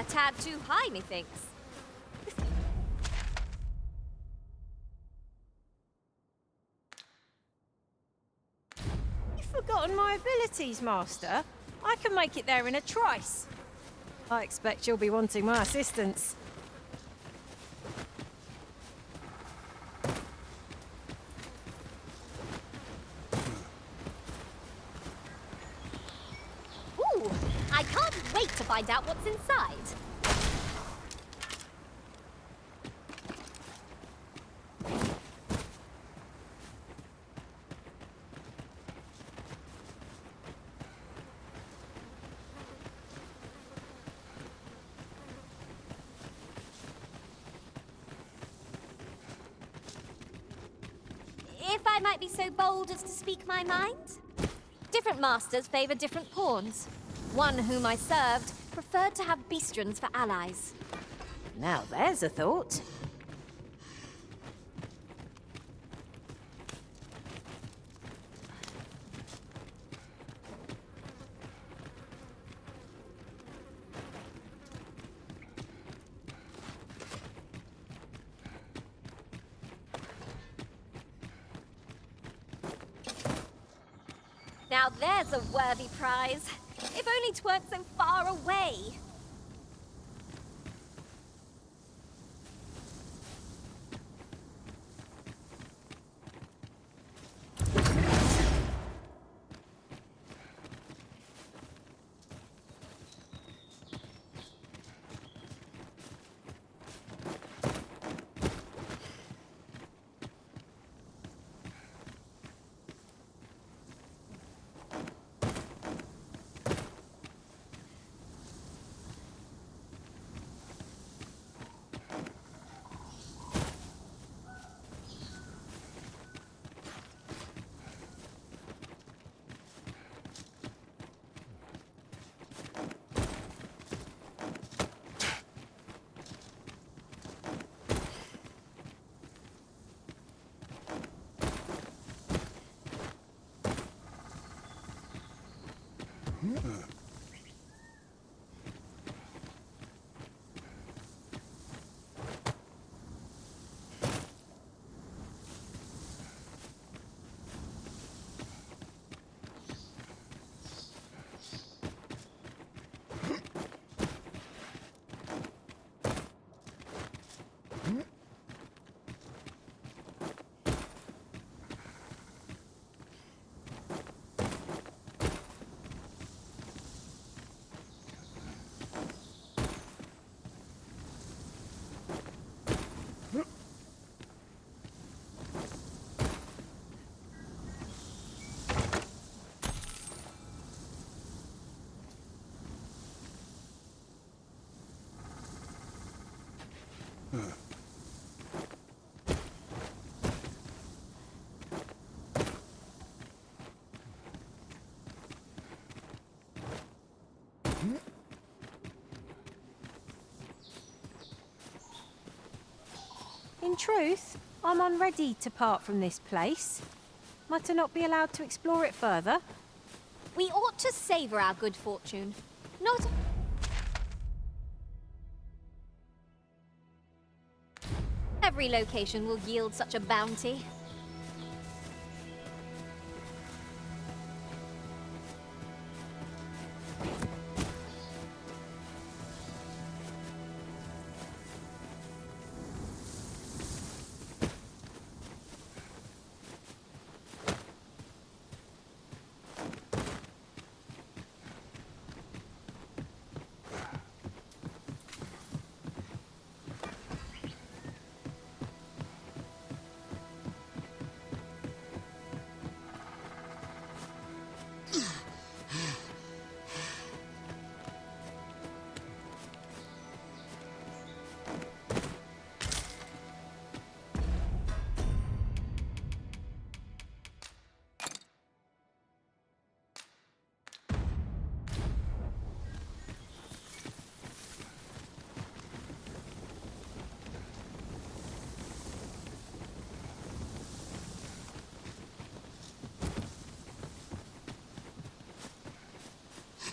tad too high, methinks. You've forgotten my abilities, Master. I can make it there in a trice. I expect you'll be wanting my assistance. Ooh, I can't wait to find out what's inside. If I might be so bold as to speak my mind? Different masters favor different pawns. One whom I served preferred to have beastrons for allies. Now there's a thought. Now there's a worthy prize. If only 'tweren't so far away. In truth, I'm unready to part from this place. Might I not be allowed to explore it further? We ought to savor our good fortune. Not... Every location will yield such a bounty.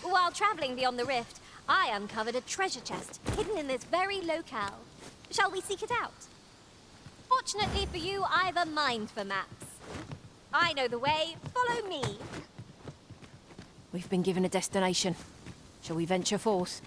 While traveling beyond the rift, I uncovered a treasure chest hidden in this very locale. Shall we seek it out? Fortunately for you, I've a mind for maps. I know the way. Follow me. We've been given a destination. Shall we venture forth?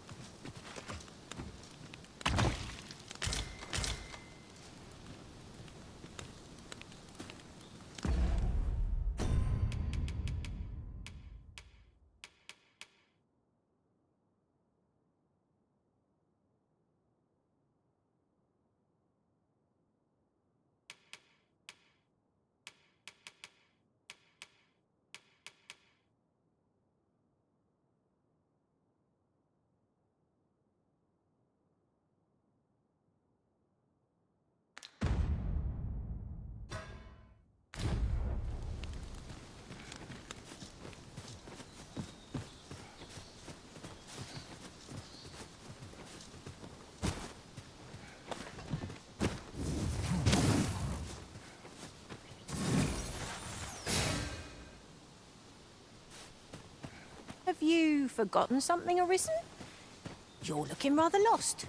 Have you forgotten something, Arisen? You're looking rather lost.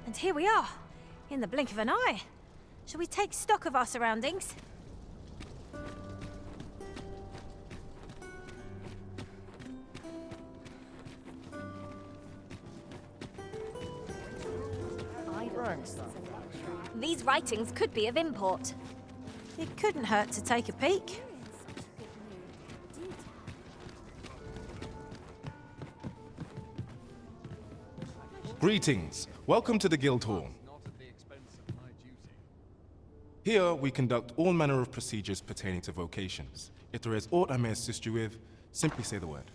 And here we are, in the blink of an eye. Shall we take stock of our surroundings? These writings could be of import. It couldn't hurt to take a peek. Greetings. Welcome to the Guild Hall. Here we conduct all manner of procedures pertaining to vocations. If there is aught I may assist you with, simply say the word.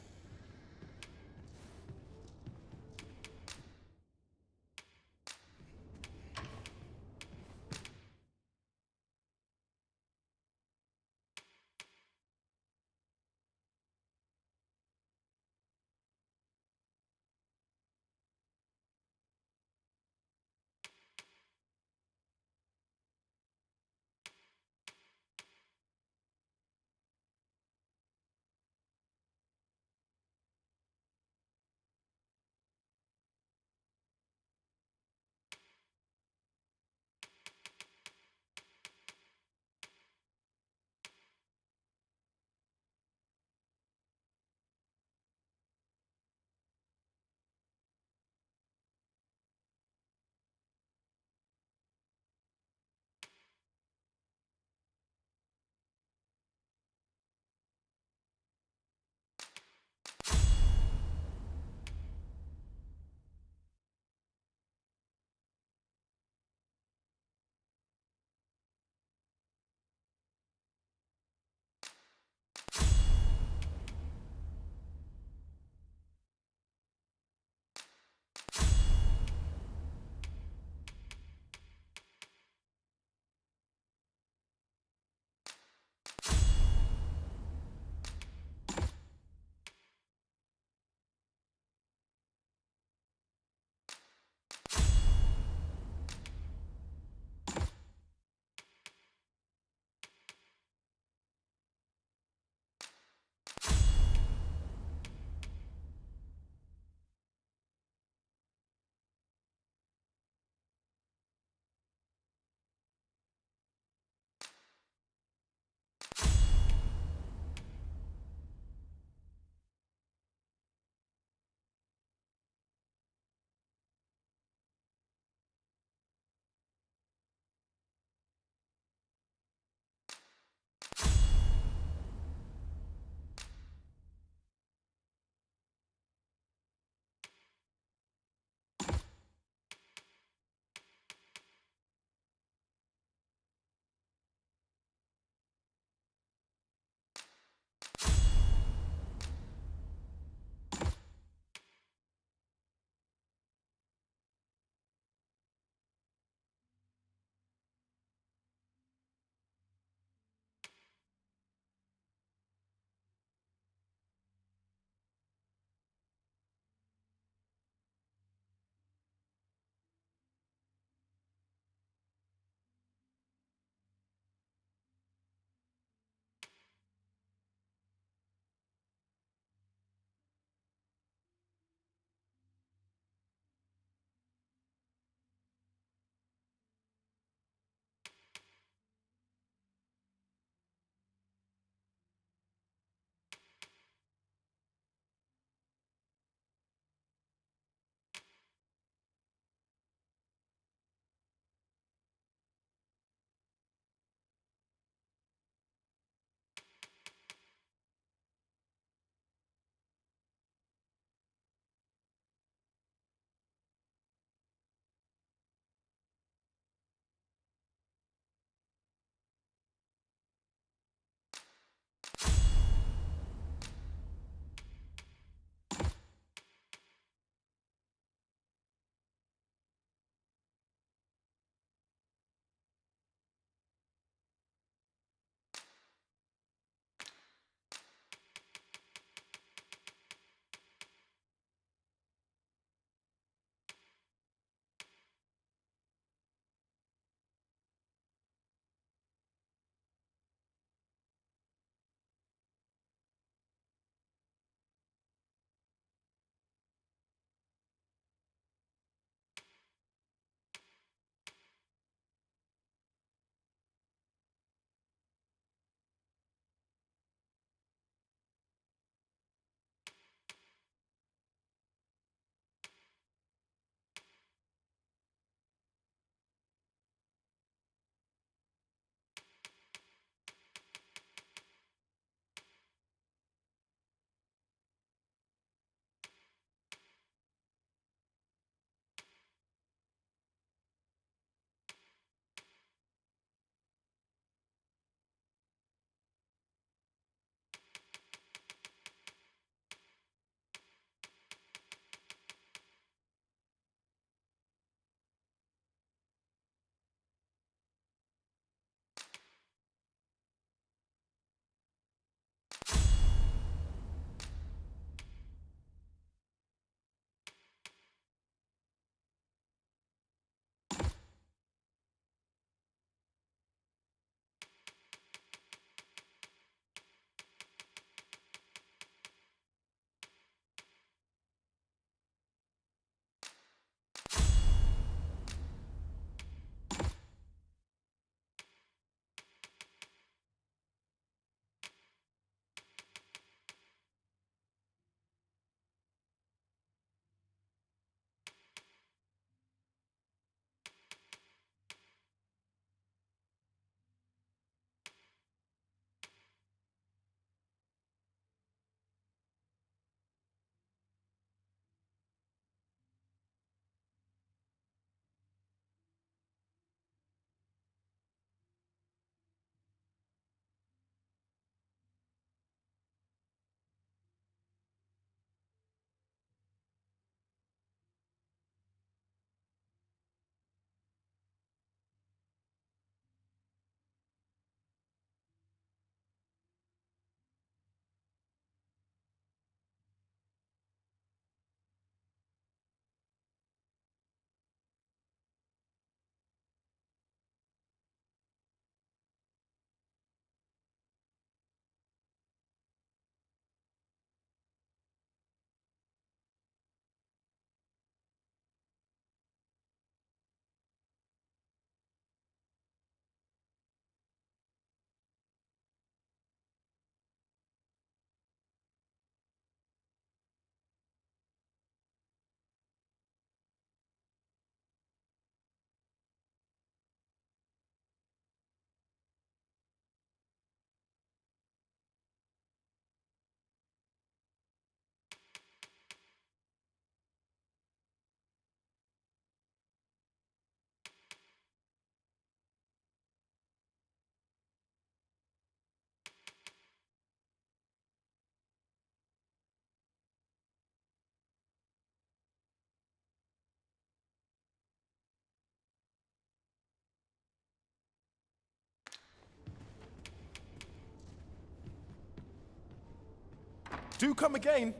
Do come again.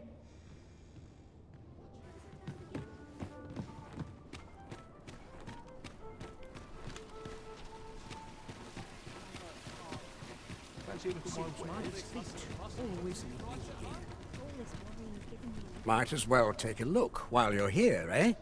Might as well take a look while you're here, eh?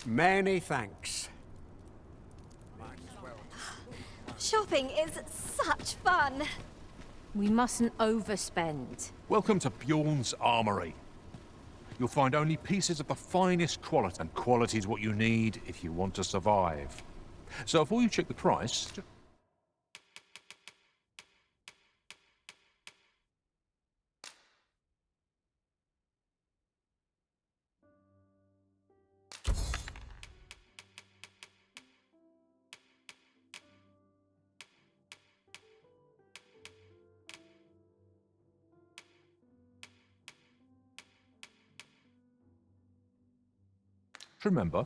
Many thanks. Shopping is such fun. We mustn't overspend. Welcome to Bjorn's Armory. You'll find only pieces of the finest quality, and quality's what you need if you want to survive. So before you check the price, remember,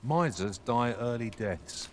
misers die early deaths.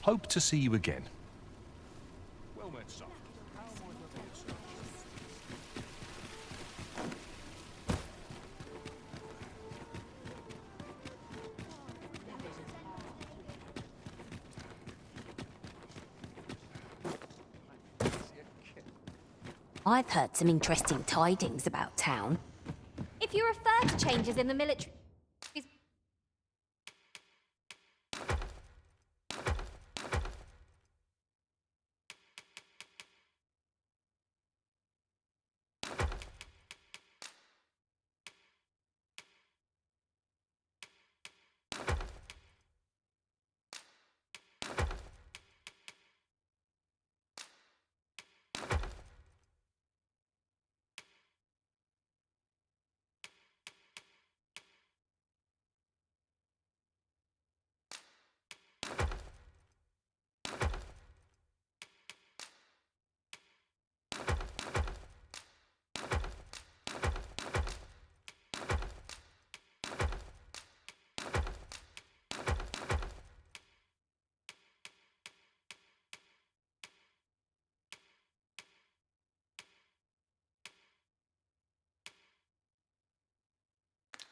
Hope to see you again. Well met, sir. I've heard some interesting tidings about town. If you refer to changes in the military...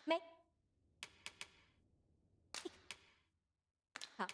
May... Oh.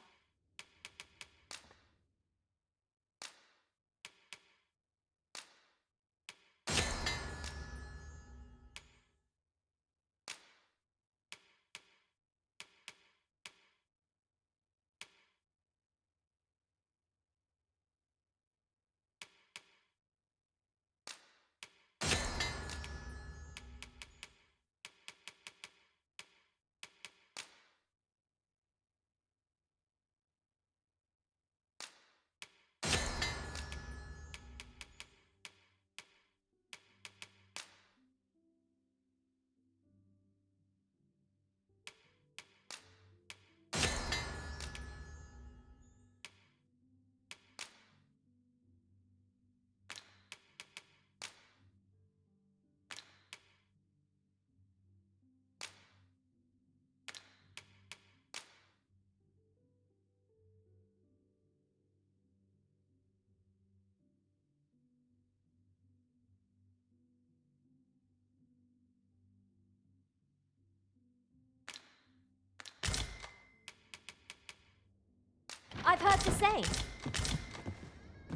I've heard the same.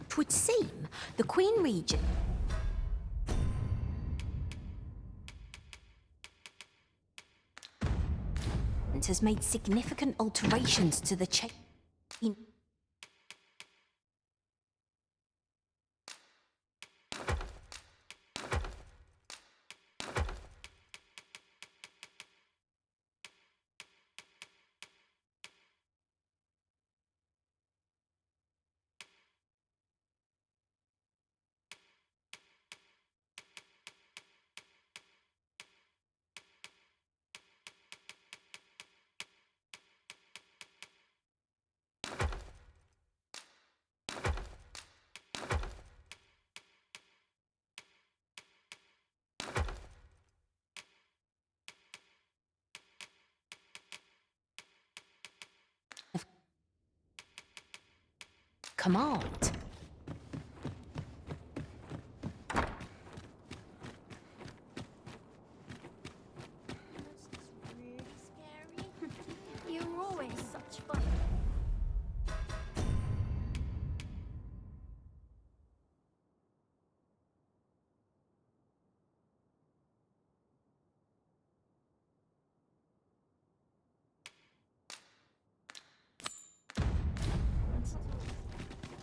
'Twould seem the Queen Regent has made significant alterations to the chain. Command. Really scary. You're always such fun.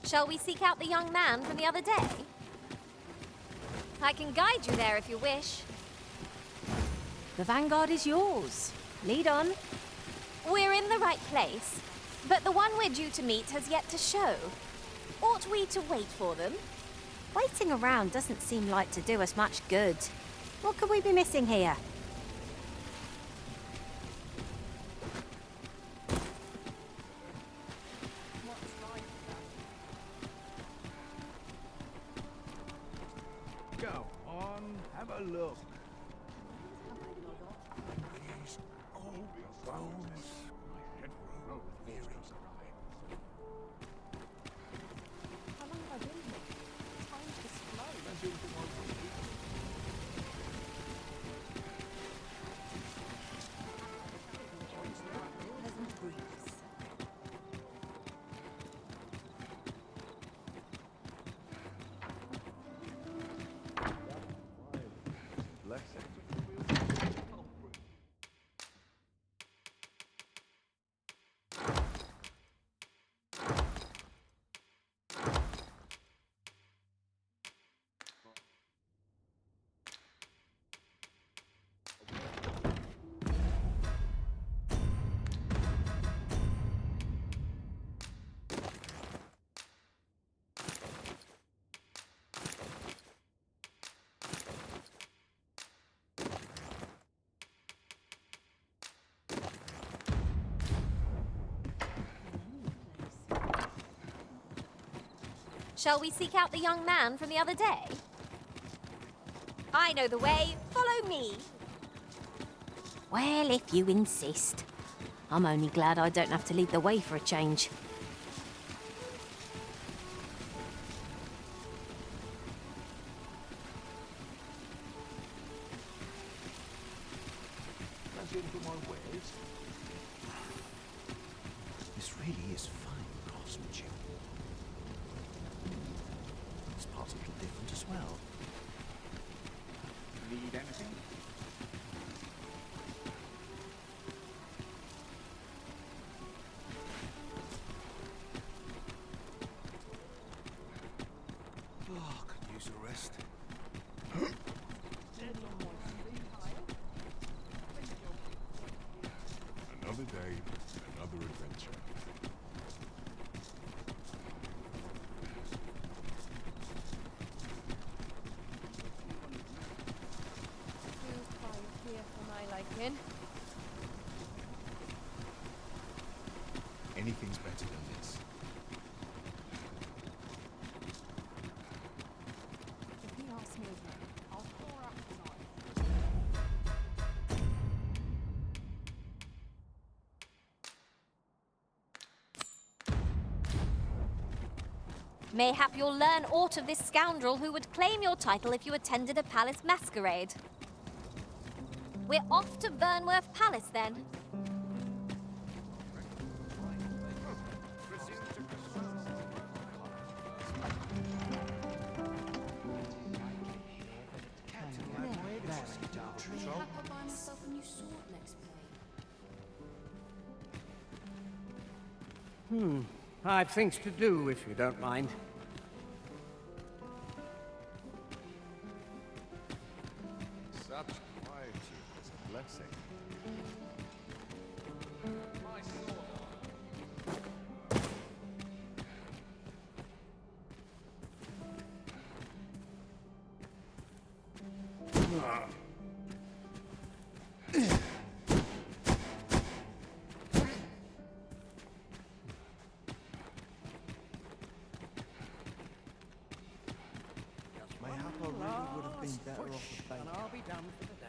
Shall we seek out the young man from the other day? I can guide you there if you wish. The vanguard is yours. Lead on. We're in the right place, but the one we're due to meet has yet to show. Ought we to wait for them? Waiting around doesn't seem like to do us much good. What could we be missing here? Go on, have a look. These old bones. Shall we seek out the young man from the other day? I know the way. Follow me. Well, if you insist. I'm only glad I don't have to lead the way for a change. This really is fine craftsmanship. This part's a little different as well. Need anything? Oh, could use a rest. Another day, another adventure. Here for my liking. Anything's better than this. If he asks me again, I'll pour up tonight. Mayhap you'll learn aught of this scoundrel who would claim your title if you attended a palace masquerade. We're off to Vernworth Palace, then. I've things to do, if you don't mind. Such quietude is a blessing. Mayhap I really would have been better off a And baker. I'll be done for the day.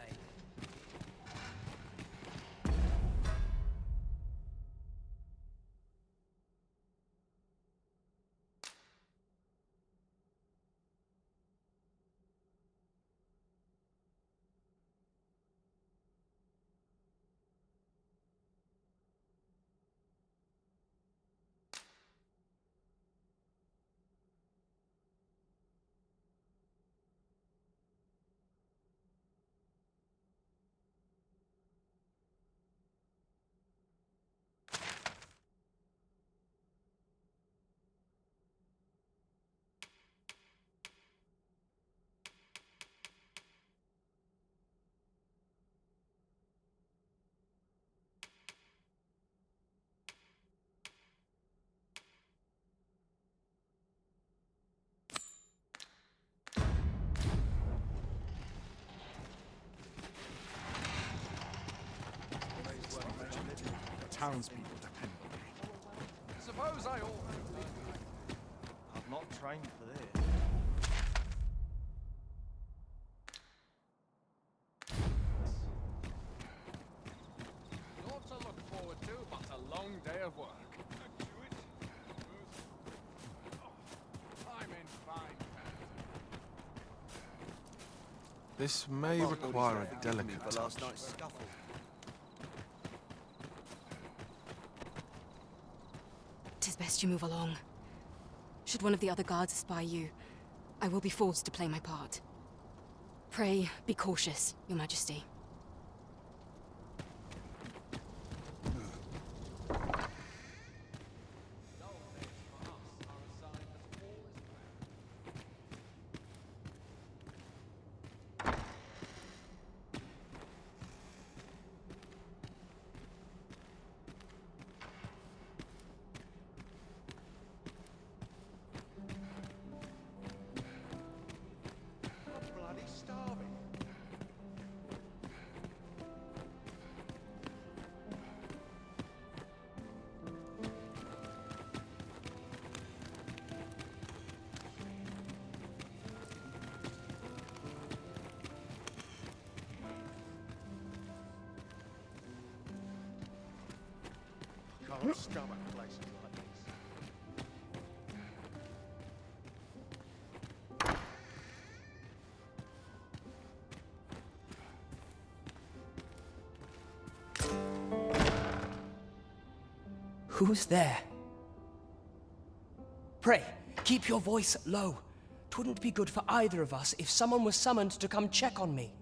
Townspeople depend on me. Suppose I ought. I've not trained for this. Naught to look forward to, but a long day of work. I'm in fine This may require a delicate For touch. last night's scuffle. 'Tis best you move along. Should one of the other guards espy you, I will be forced to play my part. Pray, be cautious, Your Majesty. Can't stomach places like this. Who's there? Pray, keep your voice low. 'Twouldn't be good for either of us if someone was summoned to come check on me.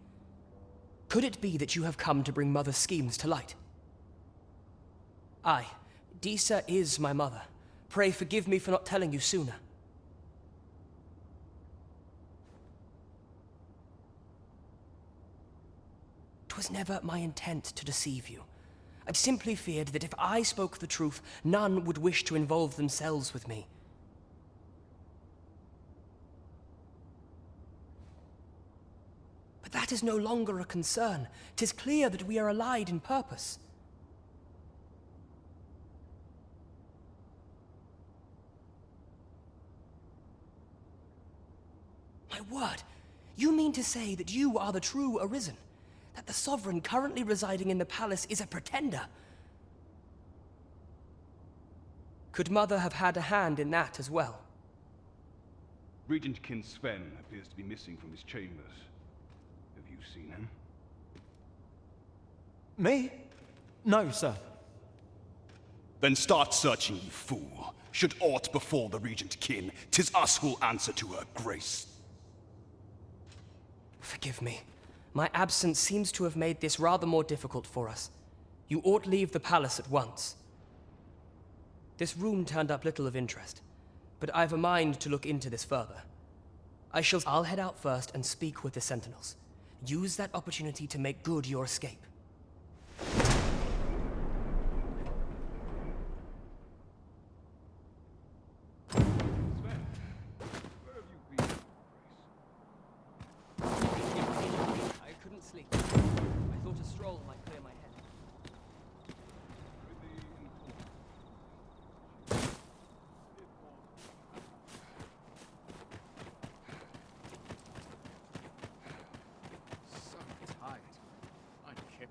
Could it be that you have come to bring Mother's schemes to light? Aye, Disa is my mother. Pray forgive me for not telling you sooner. "'Twas never my intent to deceive you. I simply feared that if I spoke the truth, none would wish to involve themselves with me. But that is no longer a concern. 'Tis clear that we are allied in purpose. My word, you mean to say that you are the true Arisen? That the Sovereign currently residing in the palace is a pretender? Could Mother have had a hand in that as well? Regent Kin Sven appears to be missing from his chambers. Have you seen him? Me? No, sir. Then start searching, you fool. Should aught befall the Regent Kin, 'tis us who'll answer to her grace. Forgive me. My absence seems to have made this rather more difficult for us. You ought leave the palace at once. This room turned up little of interest, but I've a mind to look into this further. I'll head out first and speak with the Sentinels. Use that opportunity to make good your escape.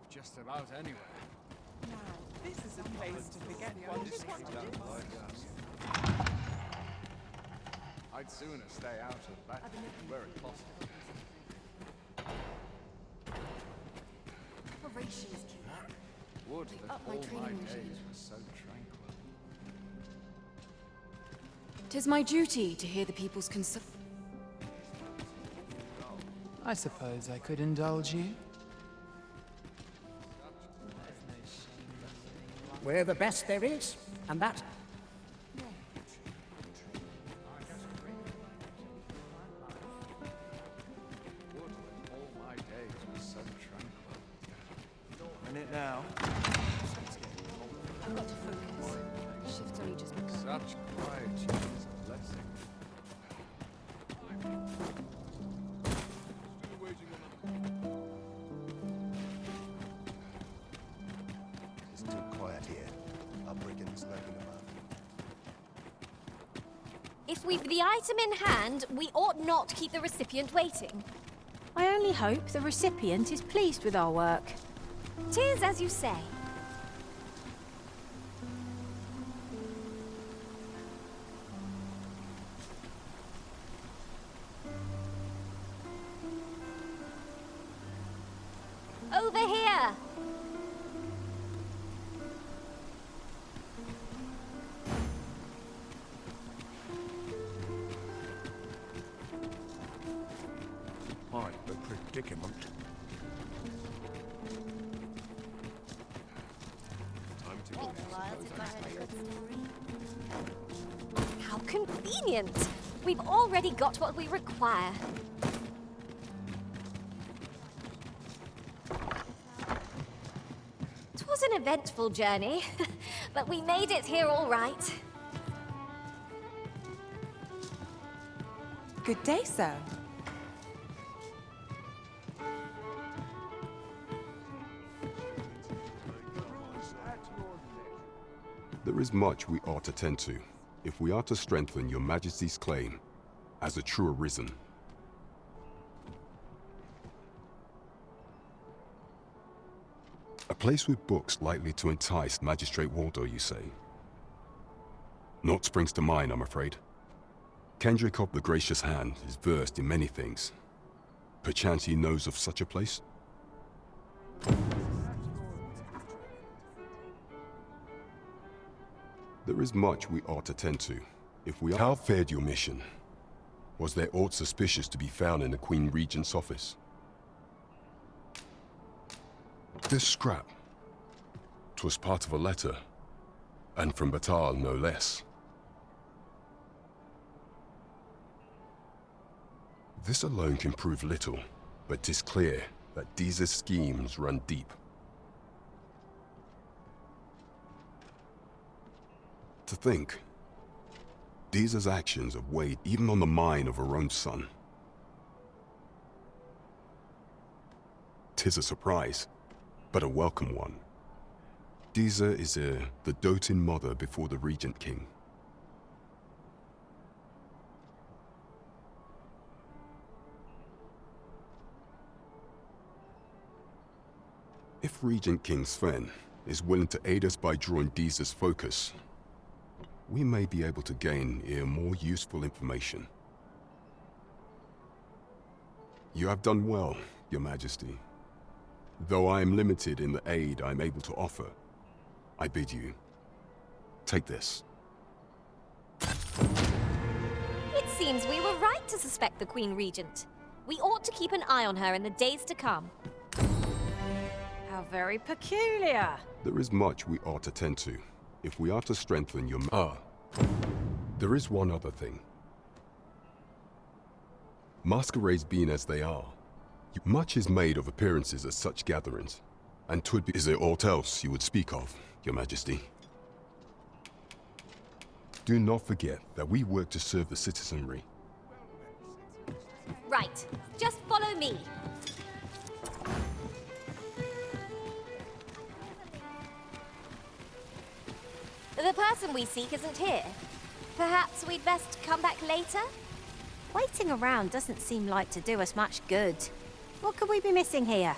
Just about anywhere. Now, this is a place to forget one's I'd sooner stay out of battle where it possible. Operations King. Would They that up my all my training days regime. were so tranquil. 'Tis my duty to hear the people's concern. I suppose I could indulge you. We're the best there is, and that... Would that all my days were so tranquil. In it now. I've got to focus. Shift's only just begun. Such quietude is a blessing. It's too quiet here. Our brigands lurking above. If we've the item in hand, we ought not keep the recipient waiting. I only hope the recipient is pleased with our work. 'Tis as you say. Over here! Quite the convenient. We've already got what we require. It was an eventful journey, but we made it here all right. Good day, sir. There is much we ought to tend to, if we are to strengthen your Majesty's claim as a true arisen. A place with books likely to entice Magistrate Waldo, you say? Naught springs to mind, I'm afraid. Kendrick of the Gracious Hand is versed in many things. Perchance he knows of such a place? There is much we ought to tend to, if we are— How fared your mission? Was there aught suspicious to be found in the Queen Regent's office? This scrap. 'Twas part of a letter, and from Batal no less. This alone can prove little, but 'tis clear that Deeza's schemes run deep. To think, Deeza's actions have weighed even on the mind of her own son. 'Tis a surprise, but a welcome one. Deeza is the doting mother before the Regent King. If Regent King Sven is willing to aid us by drawing Deeza's focus, we may be able to gain here more useful information. You have done well, Your Majesty. Though I am limited in the aid I'm able to offer, I bid you, take this. It seems we were right to suspect the Queen Regent. We ought to keep an eye on her in the days to come. How very peculiar. There is much we ought to tend to, if we are to strengthen your— there is one other thing. Masquerades being as they are, much is made of appearances at such gatherings, and 'twould be— Is there aught else you would speak of, Your Majesty? Do not forget that we work to serve the citizenry. Right, just follow me. The person we seek isn't here. Perhaps we'd best come back later? Waiting around doesn't seem like to do us much good. What could we be missing here?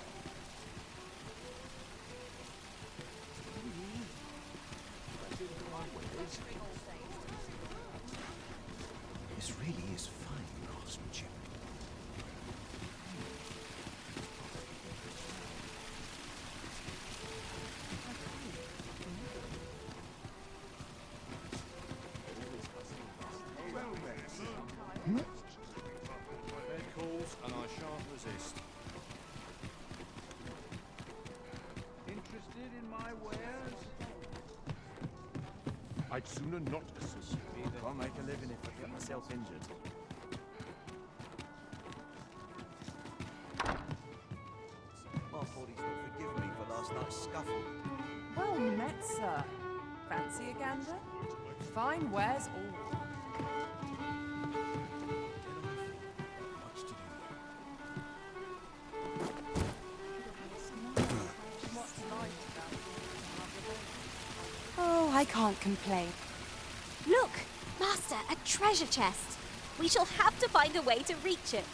This really is fine craftsmanship. Bed calls, and I shan't resist. Interested in my wares? I'd sooner not assist you. Can't make a living if I get myself injured. My body's not forgiven me for last night's scuffle. Well met, sir. Fancy a gander? Fine wares all. Oh, I can't complain. Look, Master, a treasure chest. We shall have to find a way to reach it.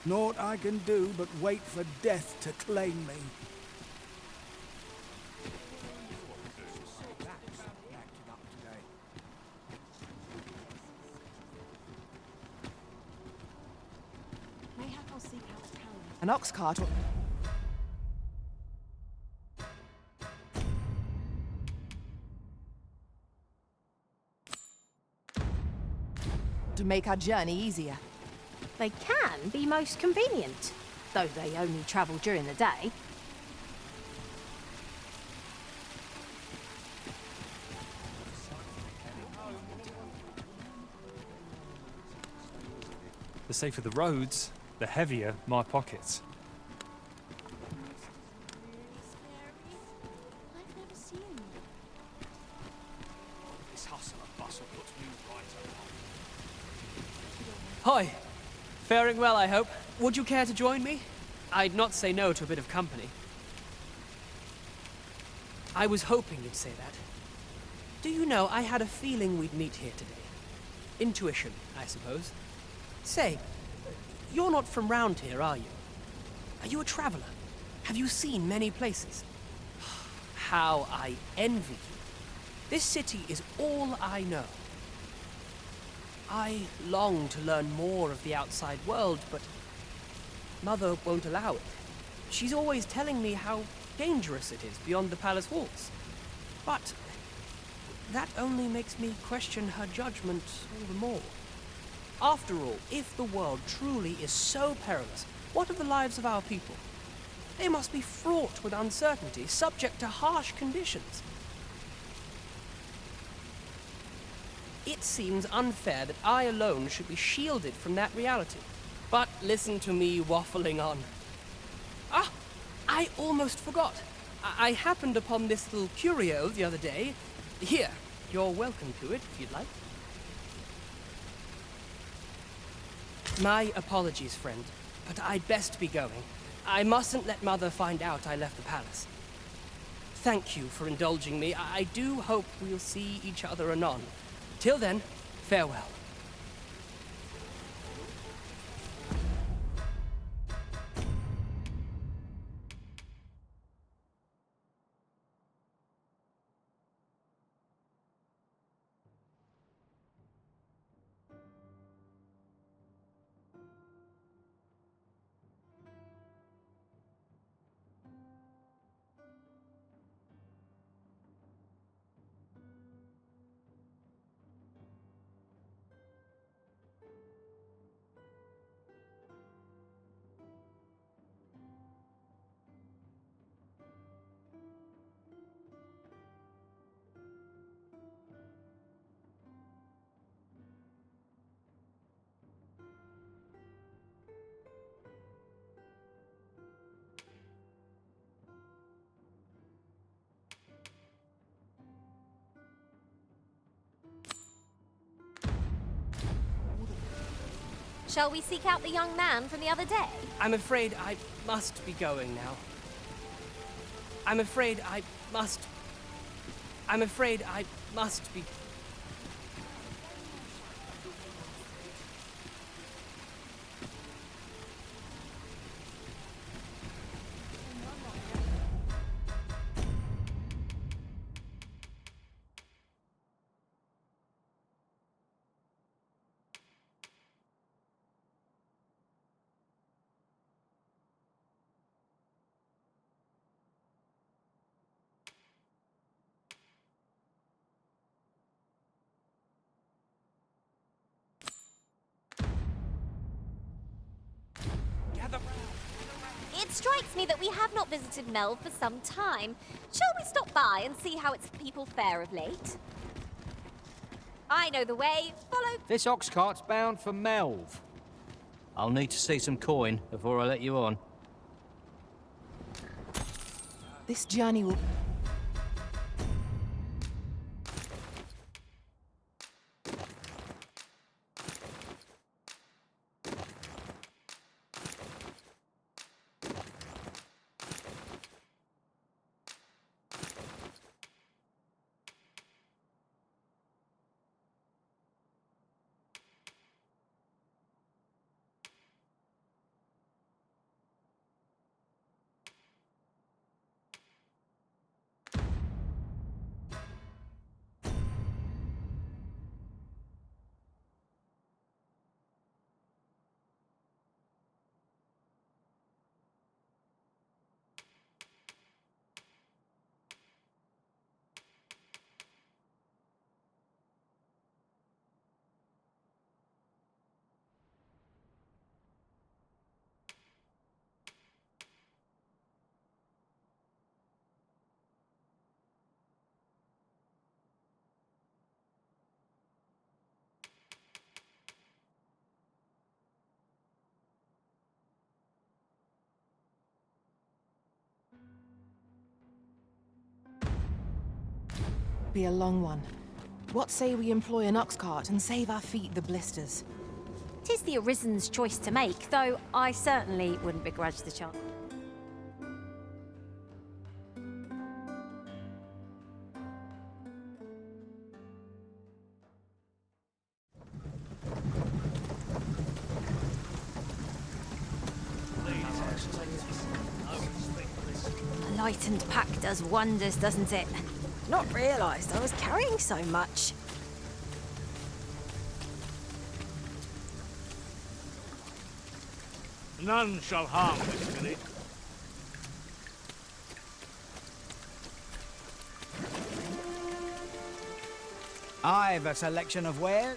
Naught I can do but wait for death to claim me. Mayhap I'll seek out a town. An ox cart or... to make our journey easier. They can be most convenient, though they only travel during the day. The safer the roads, the heavier my pockets. I've never seen you. This hustle and bustle puts me right Hi. Faring well, I hope. Would you care to join me? I'd not say no to a bit of company. I was hoping you'd say that. Do you know, I had a feeling we'd meet here today. Intuition, I suppose. Say, you're not from round here, are you? Are you a traveler? Have you seen many places? How I envy you. This city is all I know. I long to learn more of the outside world, but Mother won't allow it. She's always telling me how dangerous it is beyond the palace walls. But that only makes me question her judgment all the more. After all, if the world truly is so perilous, what of the lives of our people? They must be fraught with uncertainty, subject to harsh conditions. It seems unfair that I alone should be shielded from that reality. But listen to me waffling on. Ah, I almost forgot. I happened upon this little curio the other day. Here, you're welcome to it if you'd like. My apologies, friend, but I'd best be going. I mustn't let Mother find out I left the palace. Thank you for indulging me. I do hope we'll see each other anon. Till then, farewell. Shall we seek out the young man from the other day? I'm afraid I must be going now. I'm afraid I must be... It strikes me that we have not visited Melve for some time. Shall we stop by and see how its people fare of late? I know the way. Follow... This ox cart's bound for Melve. I'll need to see some coin before I let you on. This journey will... Be a long one. What say we employ an ox cart and save our feet the blisters? 'Tis the Arisen's choice to make, though I certainly wouldn't begrudge the chance. A lightened pack does wonders, doesn't it? Not realised I was carrying so much. None shall harm this village. I've a selection of wares.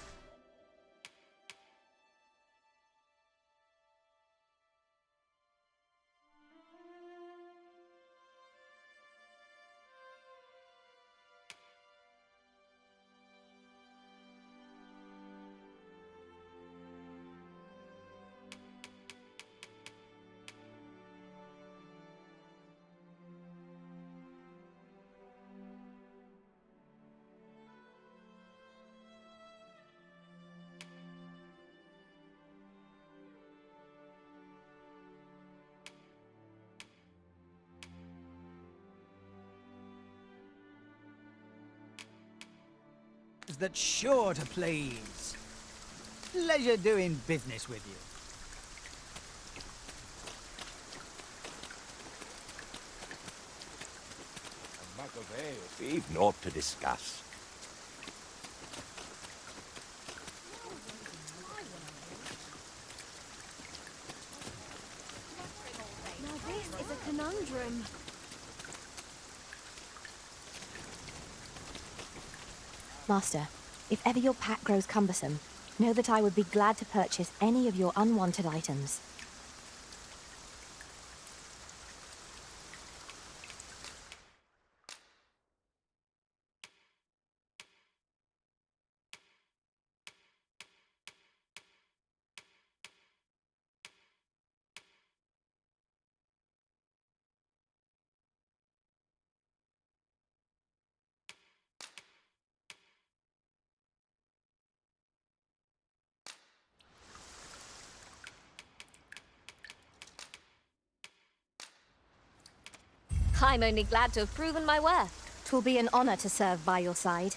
That's sure to please. Pleasure doing business with you. We've naught to discuss. Now this is a conundrum. Master, if ever your pack grows cumbersome, know that I would be glad to purchase any of your unwanted items. I'm only glad to have proven my worth. 'Twill be an honor to serve by your side.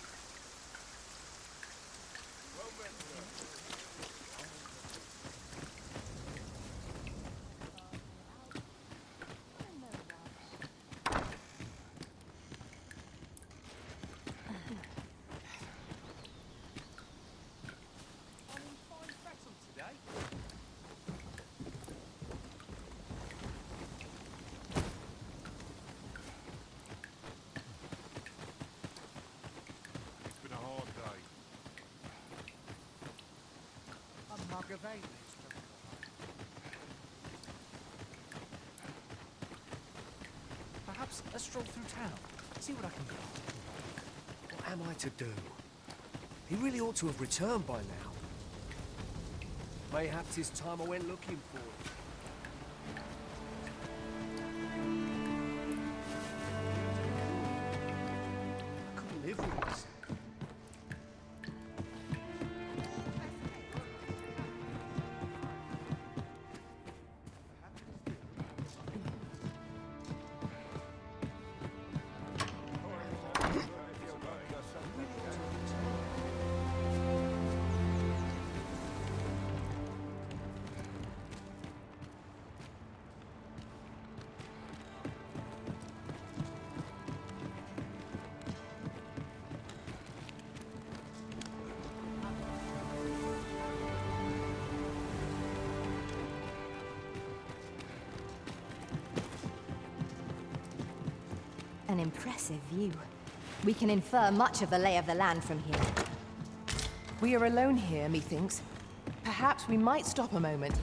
Perhaps a stroll through town. See what I can get. What am I to do? He really ought to have returned by now. Mayhaps it's time I went looking for him. I couldn't live with this. An impressive view. We can infer much of the lay of the land from here. We are alone here, methinks. Perhaps we might stop a moment.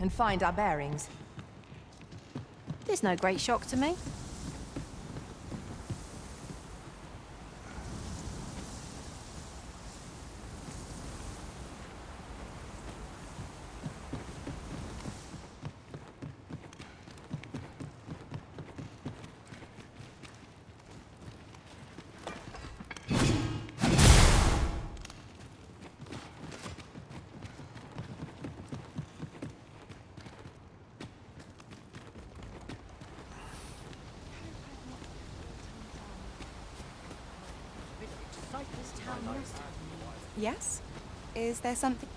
and find our bearings. There's no great shock to me. Yes? Is there something?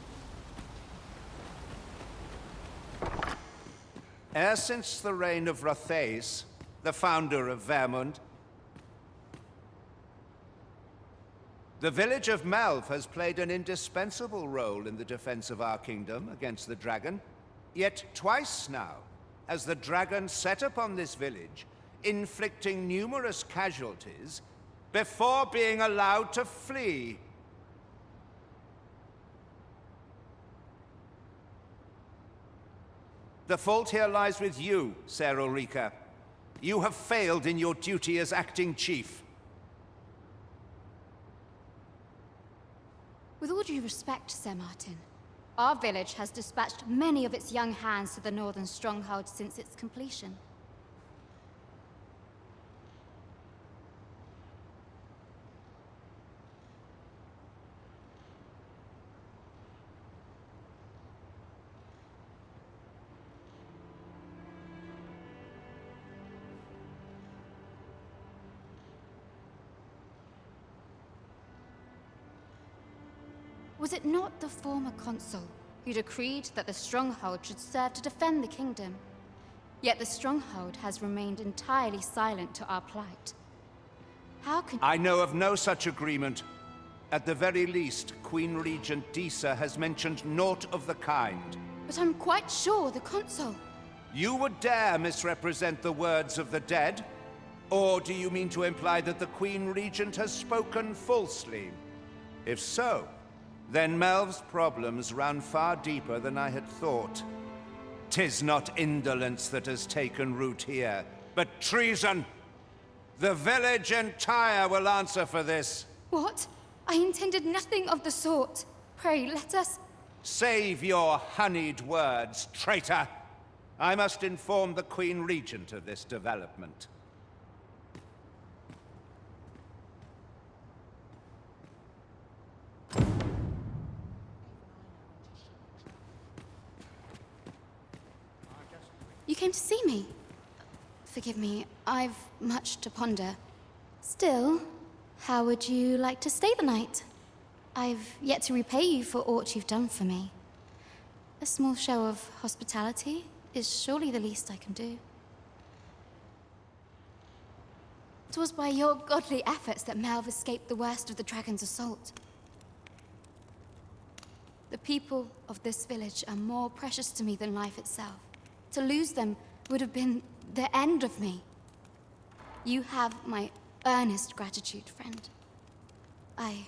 E'er since the reign of Rothace, the founder of Vermund, the village of Melv has played an indispensable role in the defense of our kingdom against the dragon. Yet twice now has the dragon set upon this village, inflicting numerous casualties before being allowed to flee. The fault here lies with you, Ser Ulrika. You have failed in your duty as acting chief. With all due respect, Sir Martin, our village has dispatched many of its young hands to the northern stronghold since its completion. Was it not the former consul who decreed that the stronghold should serve to defend the kingdom? Yet the stronghold has remained entirely silent to our plight. How can— I know of no such agreement. At the very least, Queen Regent Disa has mentioned naught of the kind. But I'm quite sure the consul— You would dare misrepresent the words of the dead? Or do you mean to imply that the Queen Regent has spoken falsely? If so, then Melv's problems run far deeper than I had thought. 'Tis not indolence that has taken root here, but treason. The village entire will answer for this. What? I intended nothing of the sort. Pray, let us— Save your honeyed words, traitor. I must inform the Queen Regent of this development. You came to see me. Forgive me, I've much to ponder. Still, how would you like to stay the night? I've yet to repay you for aught you've done for me. A small show of hospitality is surely the least I can do. 'Twas by your godly efforts that Melv escaped the worst of the dragon's assault. The people of this village are more precious to me than life itself. To lose them would have been the end of me. You have my earnest gratitude, friend. I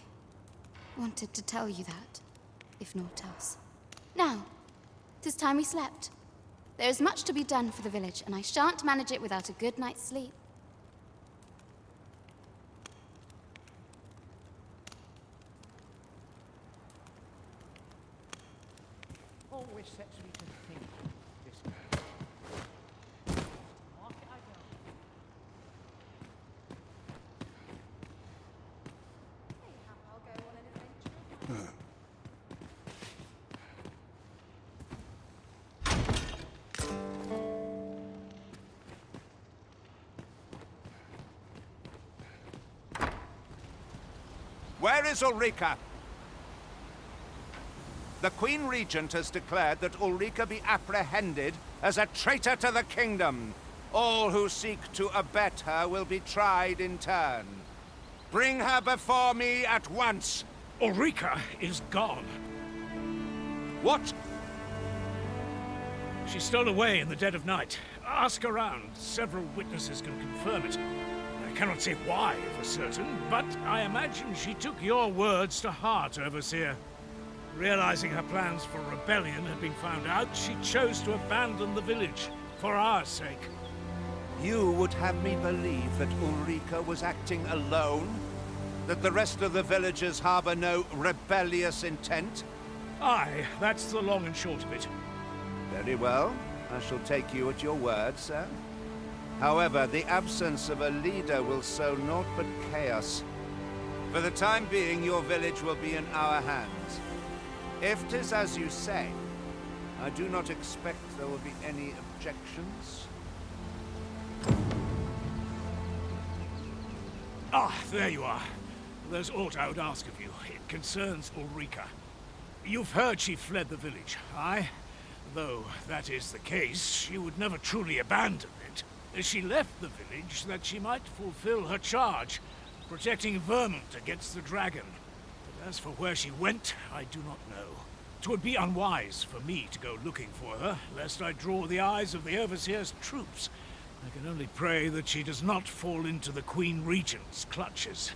wanted to tell you that, if naught else. Now, 'tis time we slept. There is much to be done for the village, and I shan't manage it without a good night's sleep. Always sets me to think. Where is Ulrika? The Queen Regent has declared that Ulrika be apprehended as a traitor to the kingdom. All who seek to abet her will be tried in turn. Bring her before me at once. Ulrika is gone. What? She stole away in the dead of night. Ask around. Several witnesses can confirm it. I cannot say why for certain, but I imagine she took your words to heart, Overseer. Realizing her plans for rebellion had been found out, she chose to abandon the village, for our sake. You would have me believe that Ulrika was acting alone? That the rest of the villagers harbor no rebellious intent? Aye, that's the long and short of it. Very well. I shall take you at your word, sir. However, the absence of a leader will sow naught but chaos. For the time being, your village will be in our hands. If 'tis as you say, I do not expect there will be any objections. Ah, there you are. There's aught I would ask of you. It concerns Ulrika. You've heard she fled the village, aye? Though that is the case, she would never truly abandon it. She left the village that she might fulfill her charge, protecting Vermont against the dragon. But as for where she went, I do not know. 'Twould be unwise for me to go looking for her, lest I draw the eyes of the Overseer's troops. I can only pray that she does not fall into the Queen Regent's clutches.